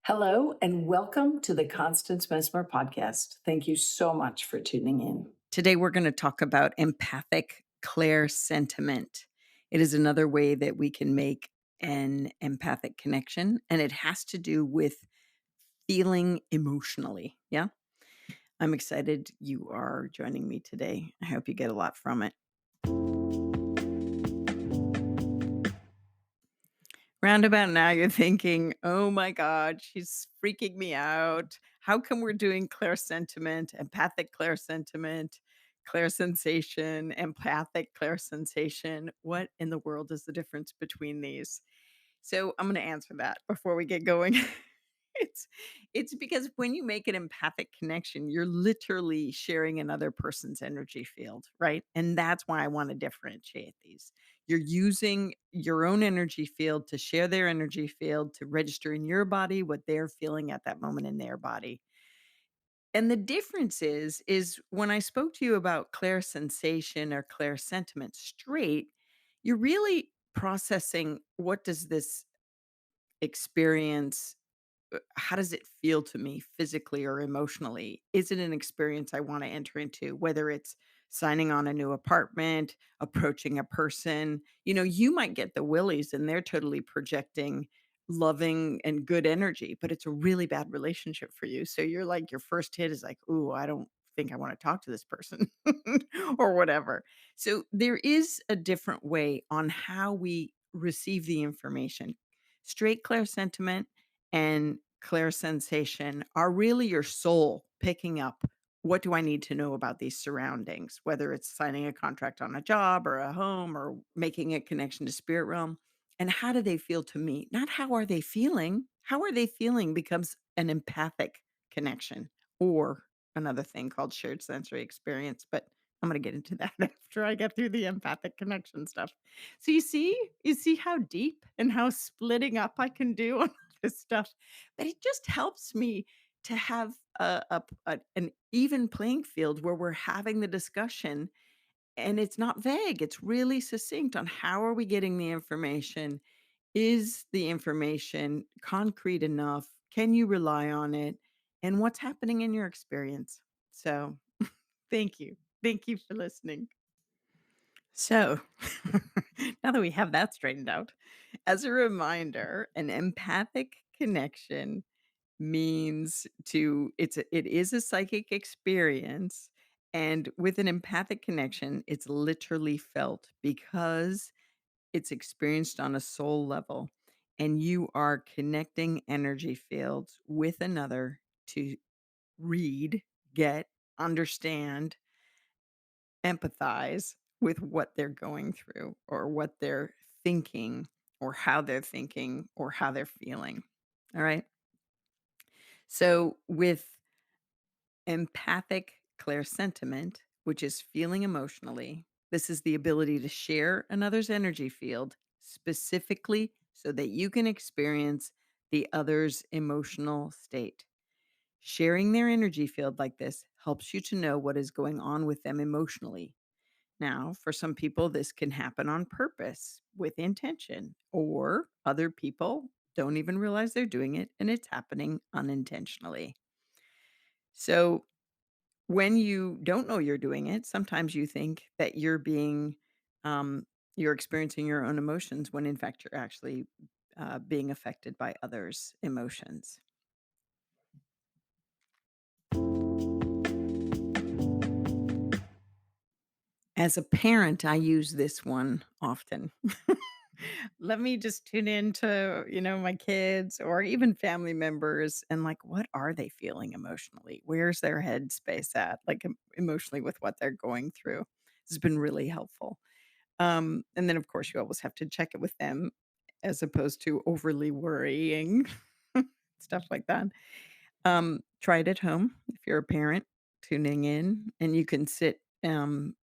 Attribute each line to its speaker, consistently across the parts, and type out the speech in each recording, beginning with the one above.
Speaker 1: Hello, and welcome to the Constance Messmer Podcast. Thank you so much for tuning in. Today, we're going to talk about empathic ClairSentiment. It is another way that we can make an empathic connection, and it has to do with feeling emotionally. Yeah, I'm excited you are joining me today. I hope you get a lot from it. Roundabout now, you're thinking, oh my God, she's freaking me out. How come we're doing ClairSentiment, empathic ClairSentiment, ClairSensation, empathic ClairSensation? What in the world is the difference between these? So I'm going to answer that before we get going. It's it's because when you make an empathic connection, you're literally sharing another person's energy field, right? And that's why I want to differentiate these. You're using your own energy field to share their energy field to register in your body what they're feeling at that moment in their body. And the difference is when I spoke to you about clear sensation or clear sentiment straight, you're really processing what does this experience how does it feel to me physically or emotionally? Is it an experience I want to enter into? Whether it's signing on a new apartment, approaching a person, you might get the willies and they're totally projecting loving and good energy, but it's a really bad relationship for you. So you're like, your first hit is like, ooh, I don't think I want to talk to this person or whatever. So there is a different way on how we receive the information. Straight clear sentiment and clear sensation are really your soul picking up what do I need to know about these surroundings, whether it's signing a contract on a job or a home or making a connection to spirit realm. And how do they feel to me? Not how are they feeling? How are they feeling becomes an empathic connection or another thing called shared sensory experience. But I'm going to get into that after I get through the empathic connection stuff. So you see how deep and how splitting up I can do on this stuff, but it just helps me to have an even playing field where we're having the discussion and it's not vague. It's really succinct on how are we getting the information? Is the information concrete enough? Can you rely on it? And what's happening in your experience? So, thank you. Thank you for listening. So, now that we have that straightened out, as a reminder, an empathic connection means it is a psychic experience, and with an empathic connection, it's literally felt because it's experienced on a soul level, and you are connecting energy fields with another to read, get, understand, empathize with what they're going through or what they're thinking or how they're feeling. All right. So with empathic clairsentiment, which is feeling emotionally, this is the ability to share another's energy field specifically so that you can experience the other's emotional state. Sharing their energy field like this helps you to know what is going on with them emotionally. Now, for some people, this can happen on purpose with intention, or other people don't even realize they're doing it and it's happening unintentionally. So, when you don't know you're doing it, sometimes you think that you're experiencing your own emotions when in fact you're actually being affected by others' emotions. As a parent, I use this one often. Let me just tune into, my kids or even family members and like, what are they feeling emotionally? Where's their headspace at? Like emotionally with what they're going through. This has been really helpful. And then of course you always have to check it with them as opposed to overly worrying, stuff like that. Try it at home if you're a parent tuning in and you can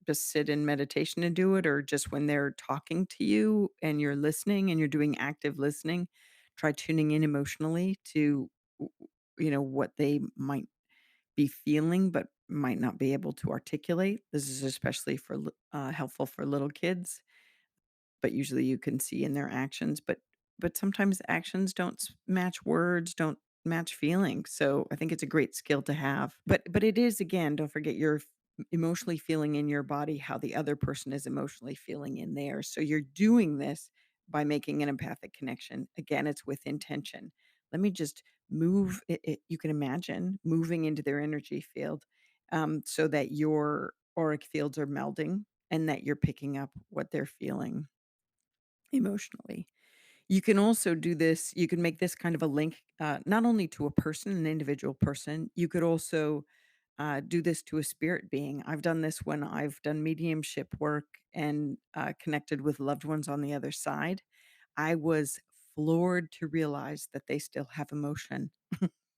Speaker 1: just sit in meditation and do it, or just when they're talking to you and you're listening and you're doing active listening, try tuning in emotionally to, what they might be feeling, but might not be able to articulate. This is especially helpful for little kids. but usually you can see in their actions, but sometimes actions don't match words, don't match feelings. So I think it's a great skill to have. But it is, again, don't forget, you're emotionally feeling in your body how the other person is emotionally feeling in theirs. So you're doing this by making an empathic connection. Again, it's with intention. Let me just move it, you can imagine moving into their energy field, so that your auric fields are melding and that you're picking up what they're feeling emotionally. You can also do this, you can make this kind of a link, not only to a person, an individual person, you could also do this to a spirit being. I've done this when I've done mediumship work and connected with loved ones on the other side. I was floored to realize that they still have emotion.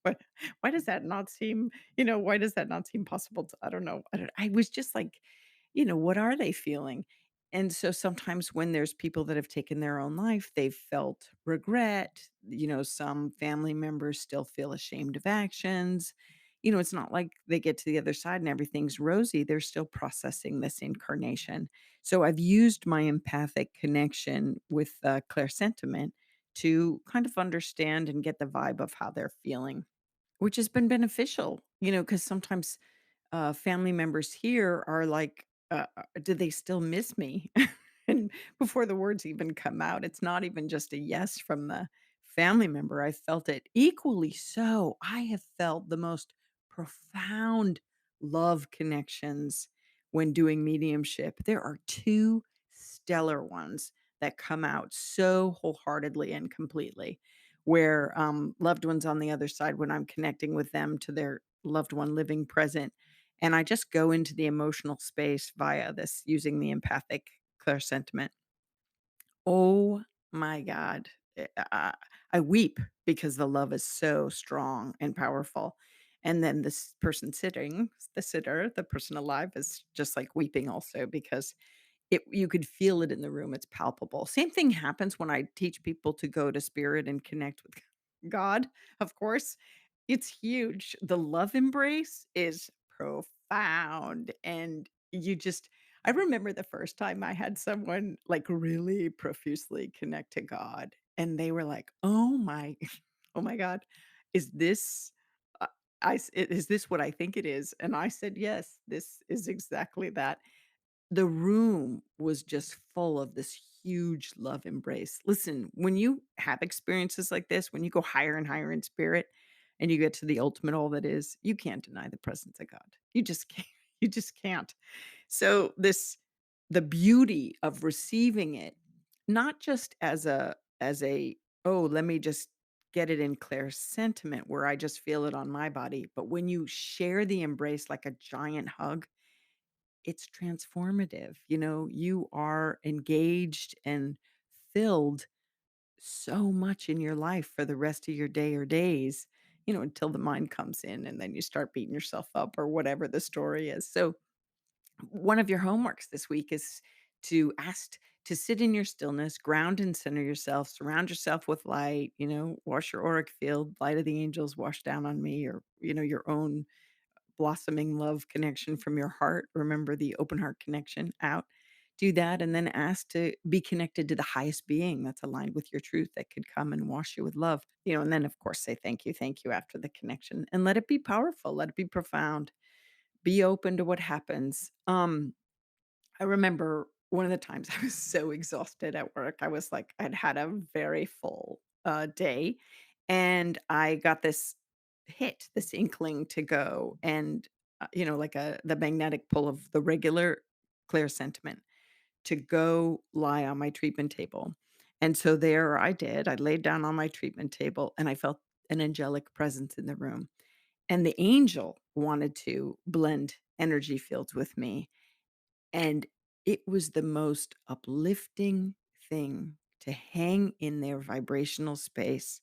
Speaker 1: Why why does that not seem, why does that not seem possible to, I don't know. I was just like, what are they feeling? And so sometimes when there's people that have taken their own life, they've felt regret. Some family members still feel ashamed of actions. It's not like they get to the other side and everything's rosy. They're still processing this incarnation. So I've used my empathic connection with ClairSentiment to kind of understand and get the vibe of how they're feeling, which has been beneficial, because sometimes family members here are like, "Do they still miss me?" And before the words even come out, it's not even just a yes from the family member. I felt it equally so. I have felt the most profound love connections when doing mediumship. There are 2 stellar ones that come out so wholeheartedly and completely, where, loved ones on the other side, when I'm connecting with them to their loved one living present, and I just go into the emotional space via this using the empathic sentiment. Oh my god. I weep because the love is so strong and powerful, and then this person sitting, the sitter, the person alive, is just, like, weeping also because you could feel it in the room, it's palpable. Same thing happens when I teach people to go to spirit and connect with God, of course. It's huge. The love embrace is profound, and I remember the first time I had someone, like, really profusely connect to God, and they were like, "Oh my oh my god, is this, uh, is this what I think it is?" And I said, "Yes, this is exactly that." The room was just full of this huge love embrace. Listen, when you have experiences like this, when you go higher and higher in spirit and you get to the ultimate all that is, you can't deny the presence of God. You just can't. You just can't. So the beauty of receiving it, not just as a, oh, let me just get it in clear sentiment where I just feel it on my body, but when you share the embrace like a giant hug, it's transformative. You are engaged and filled so much in your life for the rest of your day or days, until the mind comes in and then you start beating yourself up or whatever the story is. So, one of your homeworks this week is to ask to sit in your stillness, ground and center yourself, surround yourself with light, wash your auric field, light of the angels wash down on me, or, your own blossoming love connection from your heart. Remember the open heart connection out. Do that and then ask to be connected to the highest being that's aligned with your truth that could come and wash you with love. And then of course say thank you after the connection and let it be powerful, let it be profound. Be open to what happens. I remember one of the times I was so exhausted at work. I was like, I'd had a very full day, and I got this inkling to go and, like the magnetic pull of the regular clear sentiment to go lie on my treatment table. And so there I did. I laid down on my treatment table and I felt an angelic presence in the room. And the angel wanted to blend energy fields with me, and it was the most uplifting thing to hang in their vibrational space,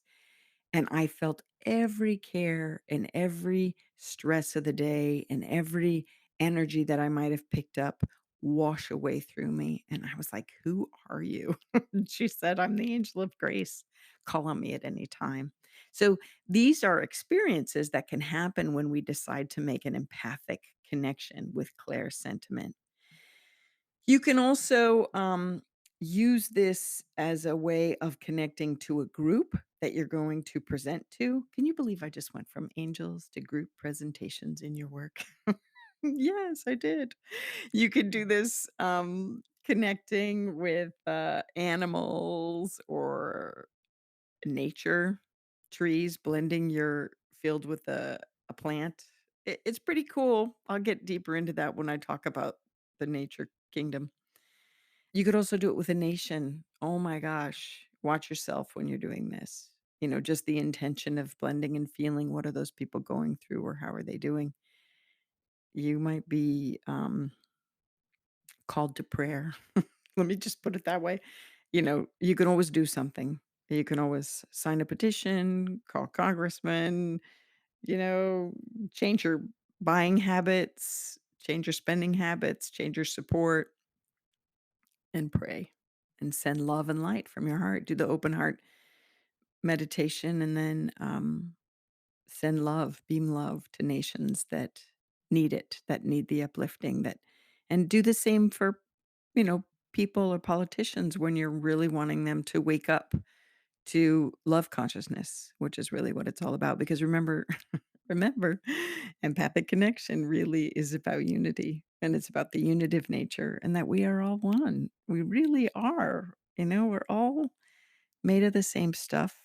Speaker 1: and I felt every care and every stress of the day and every energy that I might have picked up wash away through me, and I was like, "Who are you?" And she said, "I'm the angel of grace. Call on me at any time." So, these are experiences that can happen when we decide to make an empathic connection with Claire's sentiment. You can also, use this as a way of connecting to a group that you're going to present to. Can you believe I just went from angels to group presentations in your work? Yes, I did. You could do this connecting with animals or nature, trees, blending your field with a plant. It's pretty cool. I'll get deeper into that when I talk about the nature kingdom. You could also do it with a nation. Oh my gosh. Watch yourself when you're doing this. Just the intention of blending and feeling what are those people going through or how are they doing? You might be called to prayer. Let me just put it that way. You can always do something. You can always sign a petition, call congressman, you know, change your buying habits, change your spending habits, change your support, and pray and send love and light from your heart. Do the open heart meditation and then send love, beam love to nations that need it, that need the uplifting, and do the same for, you know, people or politicians when you're really wanting them to wake up to love consciousness, which is really what it's all about. Because remember, remember, empathic connection really is about unity and it's about the unitive nature and that we are all one. We really are. We're all made of the same stuff.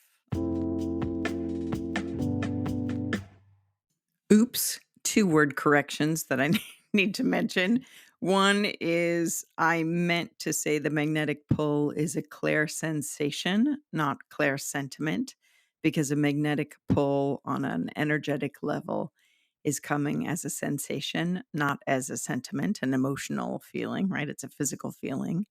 Speaker 1: Oops, 2 word corrections that I need to mention. One is I meant to say the magnetic pull is a Claire sensation, not Claire sentiment, because a magnetic pull on an energetic level is coming as a sensation, not as a sentiment, an emotional feeling, right? It's a physical feeling.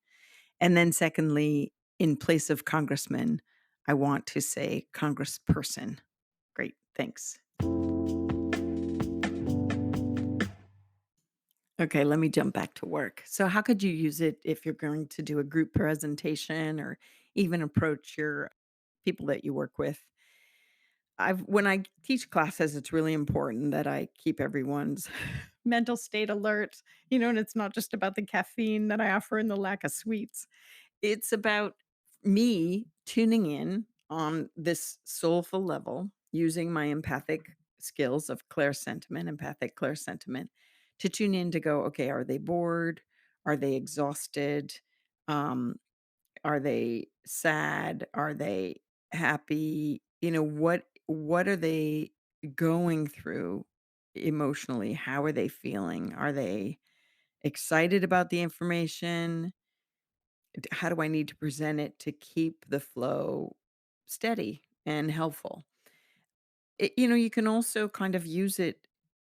Speaker 1: And then secondly, in place of congressman, I want to say congressperson. Great, thanks. Okay, let me jump back to work. So, how could you use it if you're going to do a group presentation or even approach your people that you work with? When I teach classes, it's really important that I keep everyone's mental state alert, and it's not just about the caffeine that I offer and the lack of sweets. It's about me tuning in on this soulful level using my empathic skills of sentiment, empathic sentiment, to tune in to go, okay, are they bored? Are they exhausted? Um, are they sad? Are they happy? What are they going through emotionally? How are they feeling? Are they excited about the information? How do I need to present it to keep the flow steady and helpful? You can also kind of use it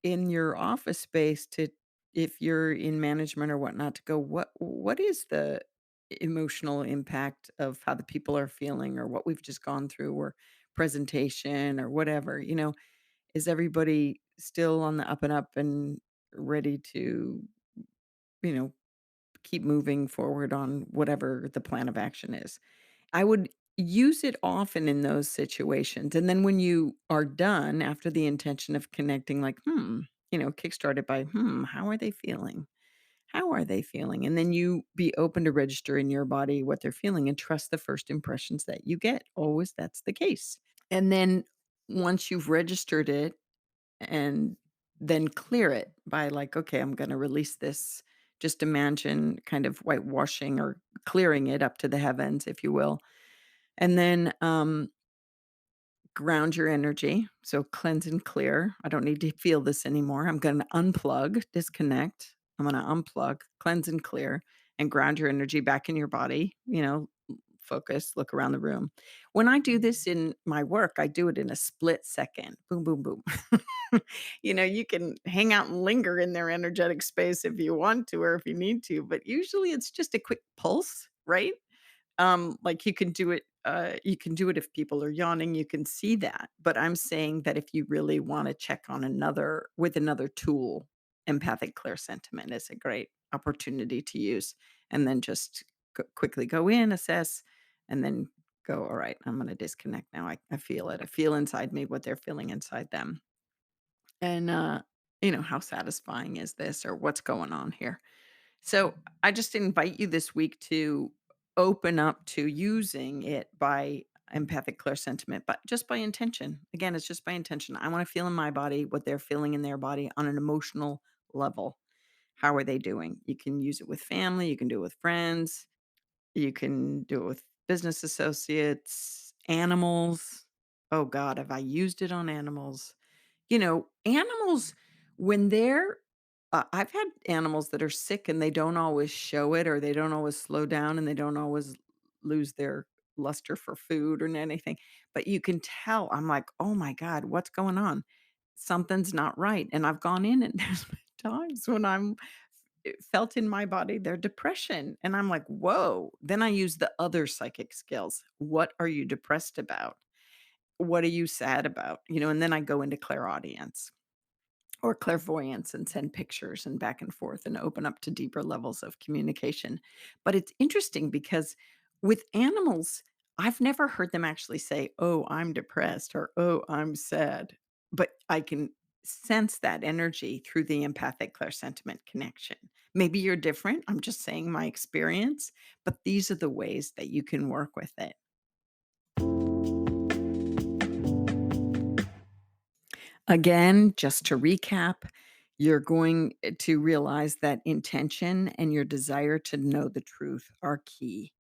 Speaker 1: in your office space to, if you're in management or whatnot, to go, what is the emotional impact of how the people are feeling or what we've just gone through or presentation or whatever, is everybody still on the up and up and ready to, you know, keep moving forward on whatever the plan of action is? I would use it often in those situations, and then when you are done after the intention of connecting, like, kickstarted by, how are they feeling? How are they feeling? And then you be open to register in your body what they're feeling and trust the first impressions that you get. Always that's the case. And then once you've registered it and then clear it by like, okay, I'm going to release this. Just imagine kind of whitewashing or clearing it up to the heavens, if you will. And then ground your energy. So cleanse and clear. I don't need to feel this anymore. I'm going to unplug, disconnect. I'm going to unplug, cleanse and clear, and ground your energy back in your body. Focus, look around the room. When I do this in my work, I do it in a split second. Boom, boom, boom. You can hang out and linger in their energetic space if you want to or if you need to, but usually it's just a quick pulse, right? Like you can do it if people are yawning, you can see that. But I'm saying that if you really want to check on another tool, empathic sentiment is a great opportunity to use. And then just quickly go in, assess, and then go, all right, I'm going to disconnect now. I feel it. I feel inside me what they're feeling inside them. And, how satisfying is this or what's going on here? So I just invite you this week to open up to using it by empathic ClairSentiment, but just by intention. Again, it's just by intention. I want to feel in my body what they're feeling in their body on an emotional level. How are they doing? You can use it with family, you can do it with friends, you can do it with business associates, animals. Oh god, have I used it on animals? Animals, when they're I've had animals that are sick and they don't always show it, or they don't always slow down, and they don't always lose their luster for food or anything, but you can tell. I'm like, "Oh my god, what's going on? Something's not right." And I've gone in and there's been times when felt in my body their depression, and I'm like, "Whoa." Then I use the other psychic skills. What are you depressed about? What are you sad about? And then I go into clairaudience or clairvoyance and send pictures and back and forth and open up to deeper levels of communication. But it's interesting because with animals, I've never heard them actually say, "Oh, I'm depressed," or "Oh, I'm sad." But I can sense that energy through the empathic clairsentiment connection. Maybe you're different. I'm just saying my experience, but these are the ways that you can work with it. Again, just to recap, you're going to realize that intention and your desire to know the truth are key.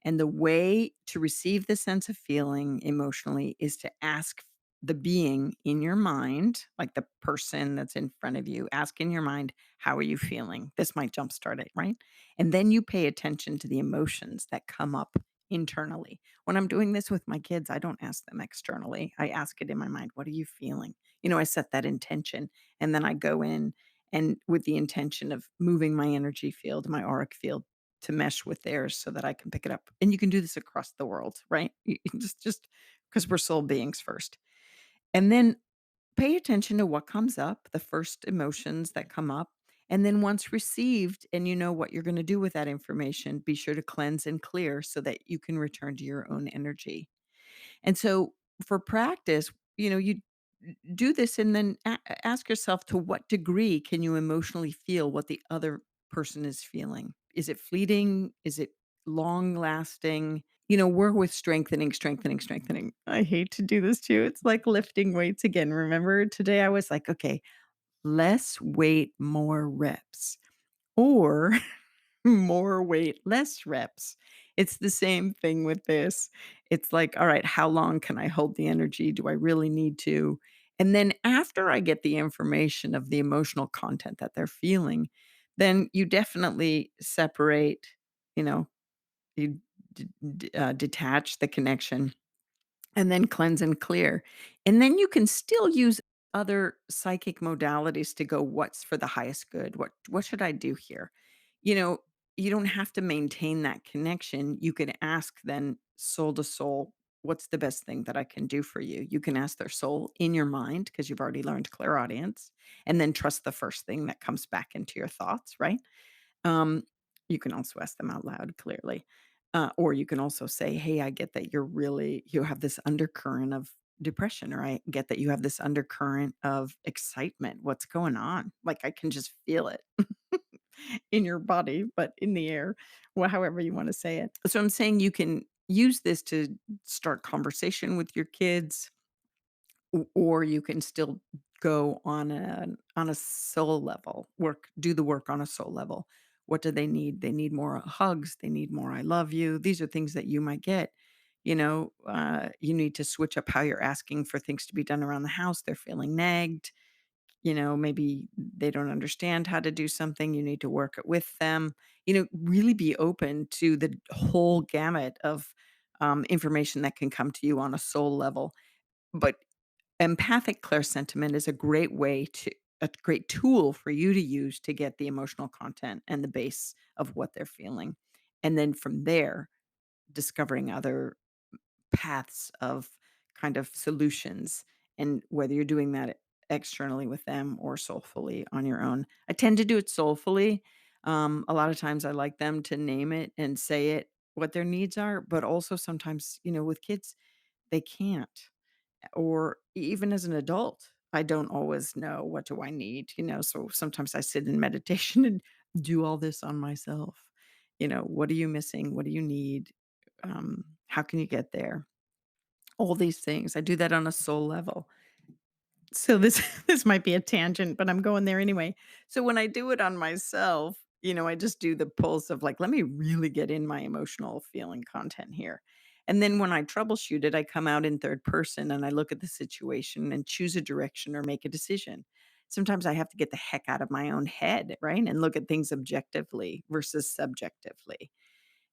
Speaker 1: And the way to receive the sense of feeling emotionally is to ask the being in your mind, like the person that's in front of you, ask in your mind, "How are you feeling?" This might jumpstart it, right? And then you pay attention to the emotions that come up internally. When I'm doing this with my kids, I don't ask them externally. I ask it in my mind, "What are you feeling?" I set that intention, and then I go in and with the intention of moving my energy field, my auric field to mesh with theirs so that I can pick it up. And you can do this across the world, right? You can just because we're soul beings first. And then pay attention to what comes up, the first emotions that come up. And then once received and you know what you're going to do with that information, be sure to cleanse and clear so that you can return to your own energy. And so for practice, you do this and then ask yourself, to what degree can you emotionally feel what the other person is feeling? Is it fleeting? Is it long lasting? Work with strengthening, strengthening, strengthening. I hate to do this too. It's like lifting weights again. Remember today I was like, okay, less weight, more reps. Or more weight, less reps. It's the same thing with this. It's like, all right, how long can I hold the energy? Do I really need to? And then after I get the information of the emotional content that they're feeling, then you definitely separate, you know, you detach the connection and then cleanse and clear. And then you can still use other psychic modalities to go, what's for the highest good? What should I do here? You know, you don't have to maintain that connection. You can ask then soul to soul, what's the best thing that I can do for you? You can ask their soul in your mind because you've already learned clairaudience, and then trust the first thing that comes back into your thoughts, right? Um, you can also ask them out loud, clearly. Or you can also say, "Hey, I get that you have this undercurrent of depression, or I get that you have this undercurrent of excitement. What's going on? Like, I can just feel it in your body, but in the air," however you want to say it. So I'm saying you can use this to start conversation with your kids, or you can still go on a soul level, do the work on a soul level. What do they need? They need more hugs, they need more "I love you." These are things that you might get. You need to switch up how you're asking for things to be done around the house. They're feeling nagged. Maybe they don't understand how to do something. You need to work it with them. Really be open to the whole gamut of information that can come to you on a soul level. But empathic clairsentiment is a great tool for you to use to get the emotional content and the base of what they're feeling. And then from there, discovering other paths of kind of solutions, and whether you're doing that externally with them or soulfully on your own. I tend to do it soulfully. A lot of times I like them to name it and say it, what their needs are, but also sometimes, with kids, they can't, or even as an adult, I don't always know what do I need, so sometimes I sit in meditation and do all this on myself. What are you missing? What do you need? How can you get there? All these things. I do that on a soul level. So this this might be a tangent, but I'm going there anyway. So when I do it on myself, I just do the pulse of like, let me really get in my emotional feeling content here. And then when I troubleshoot it, I come out in third person and I look at the situation and choose a direction or make a decision. Sometimes I have to get the heck out of my own head, right? And look at things objectively versus subjectively.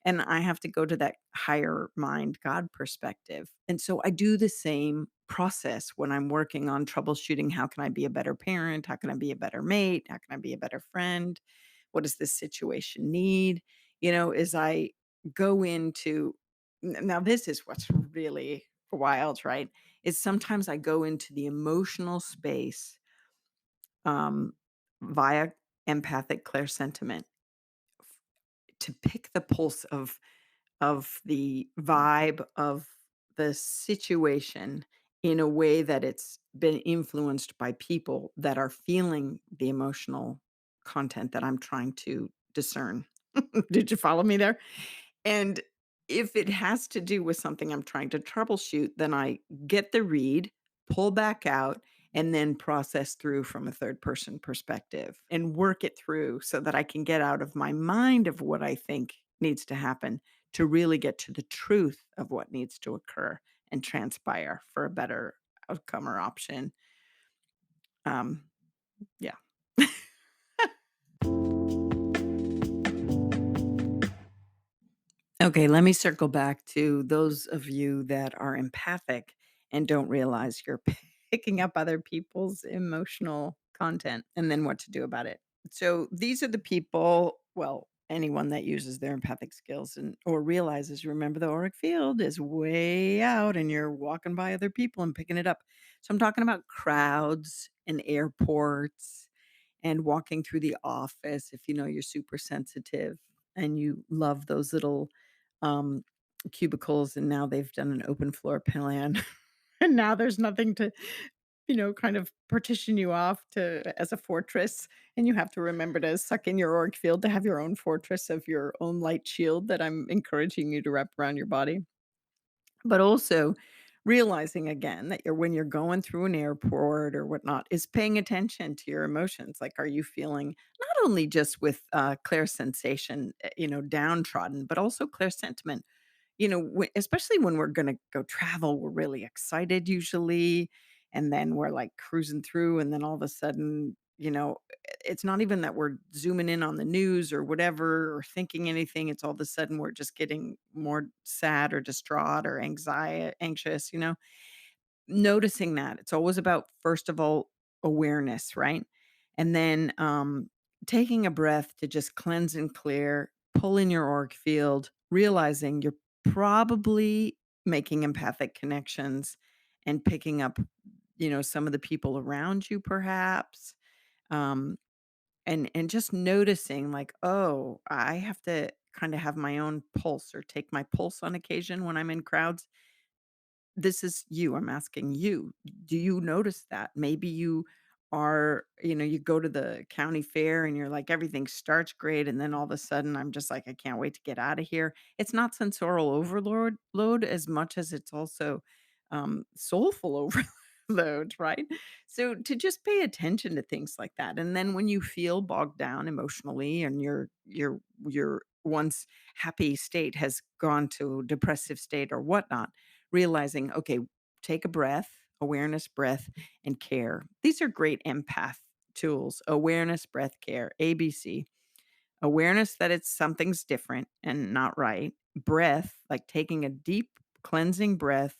Speaker 1: And I have to go to that higher mind, God perspective. And so I do the same process when I'm working on troubleshooting. How can I be a better parent? How can I be a better mate? How can I be a better friend? What does this situation need? As I go into now, this is what's really wild, right? Is sometimes I go into the emotional space um, via empathic clairsentiment to pick the pulse of the vibe of the situation in a way that it's been influenced by people that are feeling the emotional content that I'm trying to discern. Did you follow me there? And if it has to do with something I'm trying to troubleshoot, then I get the read, pull back out, and then process through from a third person perspective and work it through so that I can get out of my mind of what I think needs to happen to really get to the truth of what needs to occur and transpire for a better outcome or option. Um, yeah. Okay, let me circle back to those of you that are empathic and don't realize you're picking up other people's emotional content and then what to do about it. So these are the people, well, anyone that uses their empathic skills and or realizes, remember the auric field is way out and you're walking by other people and picking it up. So I'm talking about crowds and airports and walking through the office if you're super sensitive and you love those little um, cubicles, and now they've done an open floor plan, and now there's nothing to, kind of partition you off to as a fortress, and you have to remember to suck in your auric field to have your own fortress of your own light shield that I'm encouraging you to wrap around your body. But also realizing again that when you're going through an airport or whatnot, is paying attention to your emotions. Like, are you feeling not only just with clear sensation, downtrodden, but also clear sentiment? Especially when we're gonna go travel, we're really excited usually, and then we're, like, cruising through, and then all of a sudden, it's not even that we're zooming in on the news or whatever or thinking anything, it's all of a sudden we're just getting more sad or distraught or anxious, Noticing that. It's always about, first of all, awareness, right? And then, taking a breath to just cleanse and clear, pull in your auric field, realizing you're probably making empathic connections and picking up, some of the people around you perhaps, um, and just noticing like, "Oh, I have to kinda have my own pulse or take my pulse on occasion when I'm in crowds." This is you, I'm asking you. Do you notice that? Maybe you go to the county fair and you're like, everything starts great, and then all of a sudden I'm just like, I can't wait to get out of here. It's not sensorial overload load as much as it's also soulful overload, right? So to just pay attention to things like that. And then when you feel bogged down emotionally and your once happy state has gone to depressive state or whatnot, realizing, okay, take a breath, awareness, breath, and care. These are great empath tools. Awareness, breath, care, ABC. Awareness that it's something's different and not right. Breath, like taking a deep cleansing breath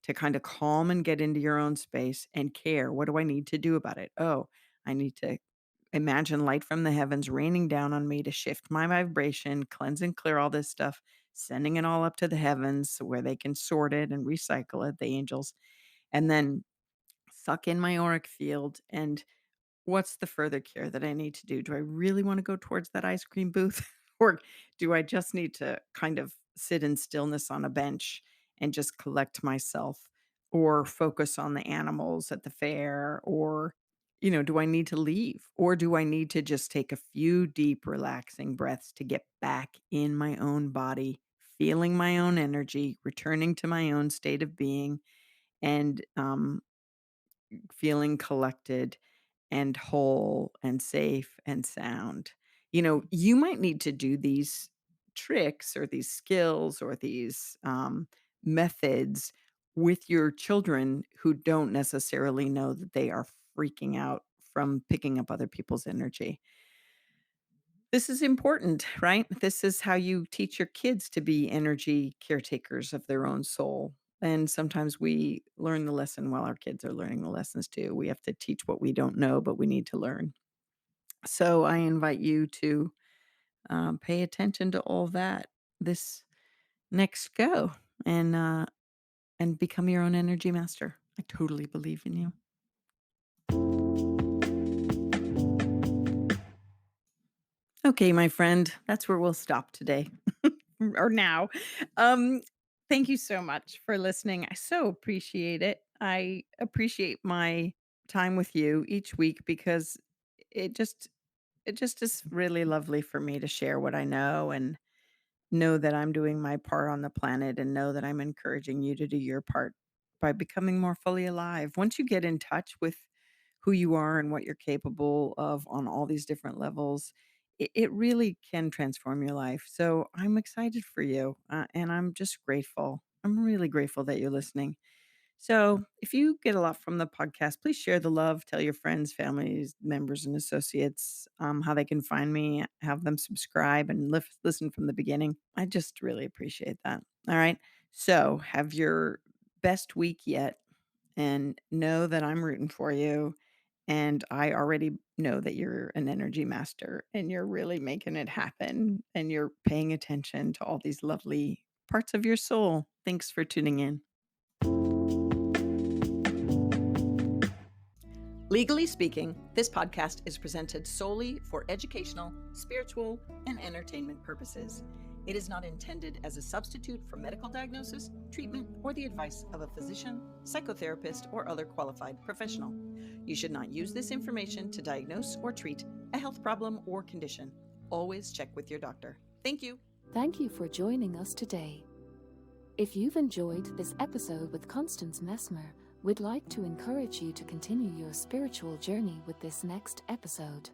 Speaker 1: to kind of calm and get into your own space, and care. What do I need to do about it? Oh, I need to imagine light from the heavens raining down on me to shift my vibration, cleanse and clear all this stuff, sending it all up to the heavens where they can sort it and recycle it, the angels, and then suck in my auric field. And what's the further care that I need to do? Do I really want to go towards that ice cream booth? Or do I just need to kind of sit in stillness on a bench and just collect myself, or focus on the animals at the fair, or Do I need to leave? Or do I need to just take a few deep, relaxing breaths to get back in my own body, feeling my own energy, returning to my own state of being, and feeling collected and whole and safe and sound. You might need to do these tricks or these skills or these methods with your children who don't necessarily know that they are freaking out from picking up other people's energy. This is important, right? This is how you teach your kids to be energy caretakers of their own soul. And sometimes we learn the lesson while our kids are learning the lessons too. We have to teach what we don't know, but we need to learn. So I invite you to pay attention to all that this next go and become your own energy master. I totally believe in you. Okay, my friend, that's where we'll stop today. Or now. Um, Thank you so much for listening. I so appreciate it. I appreciate my time with you each week because it just it just is really lovely for me to share what I know and know that I'm doing my part on the planet and know that I'm encouraging you to do your part by becoming more fully alive. Once you get in touch with who you are and what you're capable of on all these different levels, it really can transform your life. So I'm excited for you and I'm just grateful. I'm really grateful that you're listening. So, if you get a lot from the podcast, please share the love. Tell your friends, families, members, and associates how they can find me. Have them subscribe and listen from the beginning. I just really appreciate that. All right. So, have your best week yet and know that I'm rooting for you. And I already know that you're an energy master and you're really making it happen and you're paying attention to all these lovely parts of your soul. Thanks for tuning in. Legally speaking, this podcast is presented solely for educational, spiritual, and entertainment purposes. It is not intended as a substitute for medical diagnosis, treatment, or the advice of a physician, psychotherapist, or other qualified professional. You should not use this information to diagnose or treat a health problem or condition. Always check with your doctor. Thank you.
Speaker 2: Thank you for joining us today. If you've enjoyed this episode with Constance Messmer, we'd like to encourage you to continue your spiritual journey with this next episode.